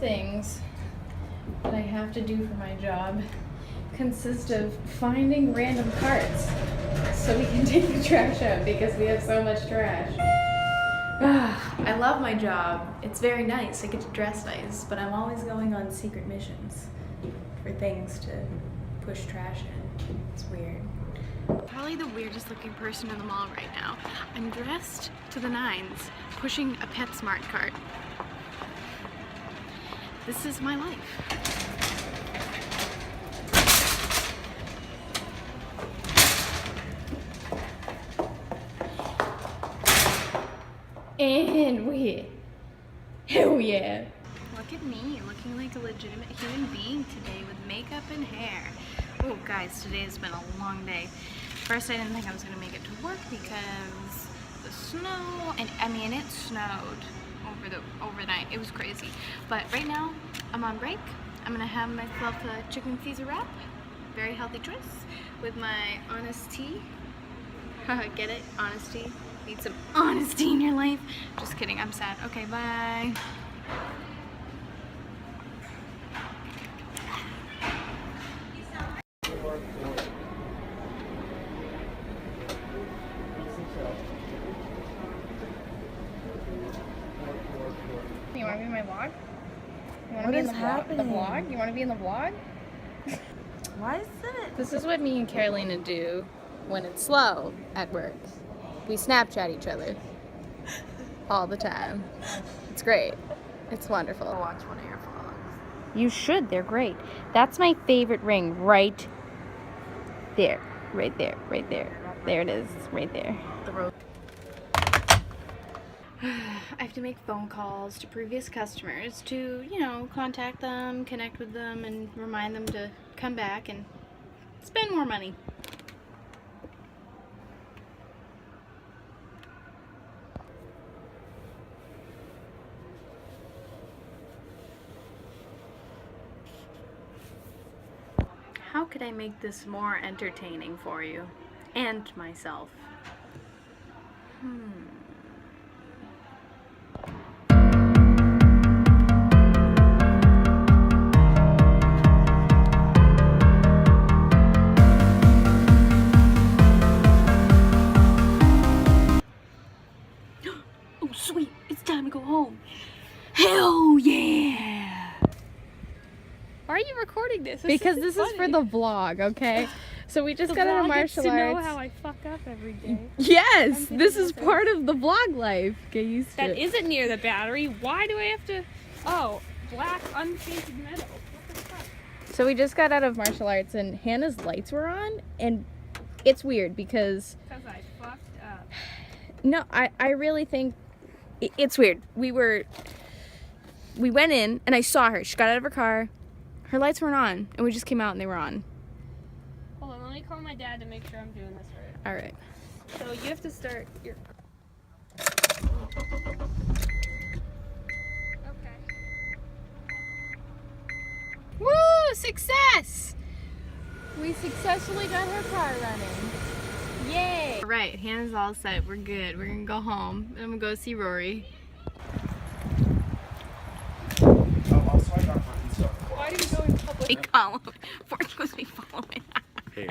things that I have to do for my job consist of finding random carts so we can take the trash out because we have so much trash. I love my job. It's very nice. I get to dress nice, but I'm always going on secret missions for things to push trash in. It's weird. Probably the weirdest looking person in the mall right now. I'm dressed to the nines, pushing a PetSmart cart. This is my life. And we're hell yeah. Look at me, looking like a legitimate human being today with makeup and hair. Oh guys, today has been a long day. First I didn't think I was gonna make it to work because the snow, and I mean it snowed overnight. It was crazy. But right now I'm on break. I'm gonna have myself a chicken Caesar wrap. Very healthy choice with my honest tea. Get it? Honesty. Need some honesty in your life. Just kidding, I'm sad. Okay, bye. You want to be in my vlog? You want to be in the vlog? You want to be in the vlog? Why is it? This is what me and Carolina do when it's slow at work. We Snapchat each other all the time. It's great. It's wonderful. I'll watch one of your vlogs. You should. They're great. That's my favorite ring right there. Right there. Right there. There it is. Right there. The road. I have to make phone calls to previous customers to, you know, contact them, connect with them, and remind them to come back and spend more money. How could I make this more entertaining for you and myself? Oh sweet, it's time to go home. Hell yeah! Why are you recording this? Because this is for the vlog, okay? So we just got out of martial arts. To know how I fuck up every day. Yes, this is part of the vlog life. Get used to That it. isn't near the battery. Why do I have to? Oh, black unpainted metal. What the fuck? So we just got out of martial arts and Hannah's lights were on, and it's weird because Because I fucked up. no, I really think it's weird. We went in and I saw her. She got out of her car. Her lights weren't on, and we just came out and they were on. Hold on, let me call my dad to make sure I'm doing this right. All right. So you have to start your. Okay. Woo! Success! We successfully got her car running. Yay! All right, Hannah's all set. We're good. We're gonna go home. I'm gonna go see Rory. Why do you go in public? They follow. We're supposed to be following. Hey.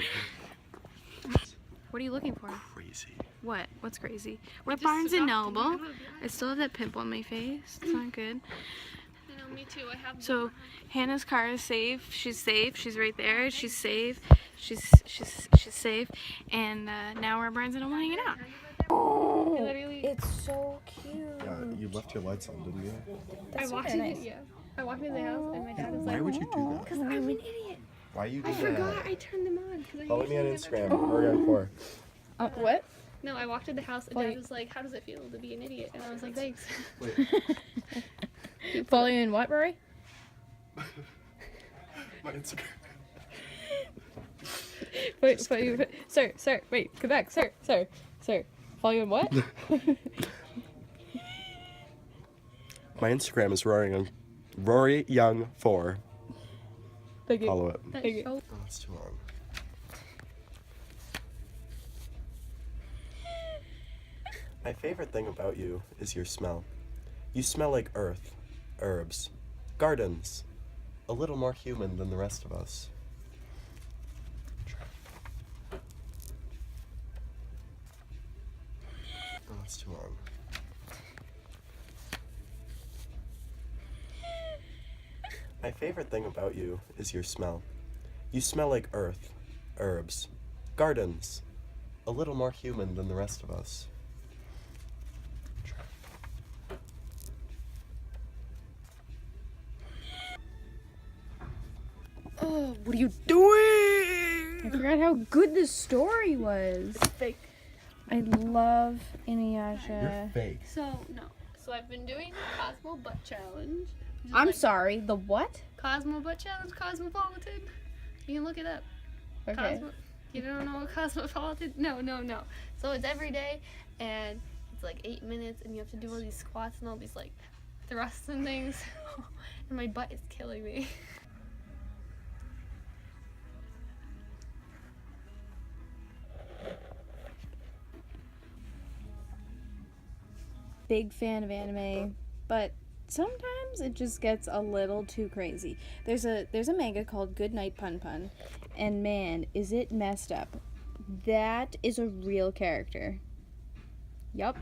What are you looking for? Crazy. What? What's crazy? We're at Barnes and Noble. I still have that pimple on my face. It's not good. I know, me too. I have. So Hannah's car is safe. She's safe. She's right there. She's safe. She's safe. And now we're at Barnes and Noble hanging out. Oh, Literally. it's so cute. Yeah, you left your lights on, didn't you? I walked very into nice. I walked into the house and my dad was Why like, would you do that? "Cause I'm an idiot. Why you do I that? forgot I turned them on." Cause I Follow me on usually Instagram. never- Orion 4. What? No, I walked in the house and dad was like, "How does it feel to be an idiot?" And I was like, "Thanks." Wait. Follow you in what, Rory? My Instagram. Wait, sir, wait, come back, sir. Follow you in what? My Instagram is Rory Young 4. Thank you. Follow it. That's Thank you. so Oh, it's too long. My favorite thing about you is your smell. You smell like earth, herbs, Gardens. A little more human than the rest of us. Oh, that's too long. My favorite thing about you is your smell. You smell like earth, herbs, gardens. A little more human than the rest of us. Oh, what are you doing? I forgot how good this story was. Fake. I love You're Inuyasha. fake. So I've been doing the Cosmo Butt Challenge. Just I'm like sorry, the what? Cosmo Butt Challenge, Cosmopolitan. You can look it up. Okay. You don't know what Cosmopolitan? No. So it's every day, and it's like 8 minutes, and you have to do all these squats and all these like thrusts and things. And my butt is killing me. Big fan of anime, but sometimes it just gets a little too crazy. There's a manga called Good Night Pun Pun, and man, is it messed up. That is a real character. Yup.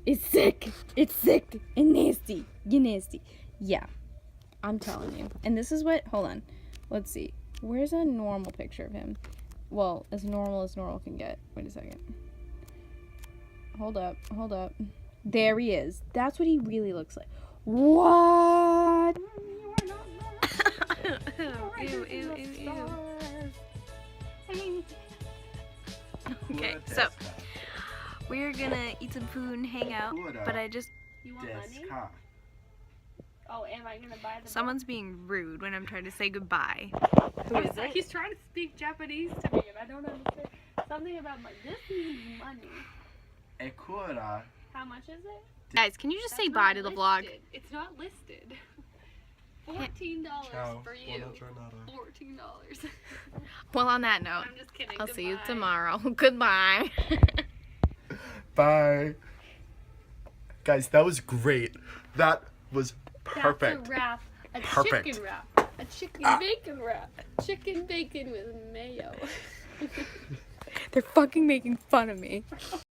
It's sick. It's sick and nasty. You nasty. Yeah. I'm telling you. And this is what, hold on. Let's see. Where's a normal picture of him? Well, as normal can get. Wait a second. Hold up. There he is. That's what he really looks like. What? Ew. Okay, so we're gonna eat some food and hang out, but You want money? Oh, am I gonna buy the someone's being rude when I'm trying to say goodbye. Who is it? He's trying to speak Japanese to me, and I don't understand. Something about my. This means money. How much is it? Guys, can you just say That's bye not to the listed. vlog? It's not listed. $14 for you. $14. Well, on that note, I'm just kidding. I'll see you Goodbye. tomorrow. Goodbye. Bye. Guys, that was great. That was perfect. That's a wrap. A Perfect. chicken wrap. A chicken bacon wrap. Chicken bacon with mayo. They're fucking making fun of me.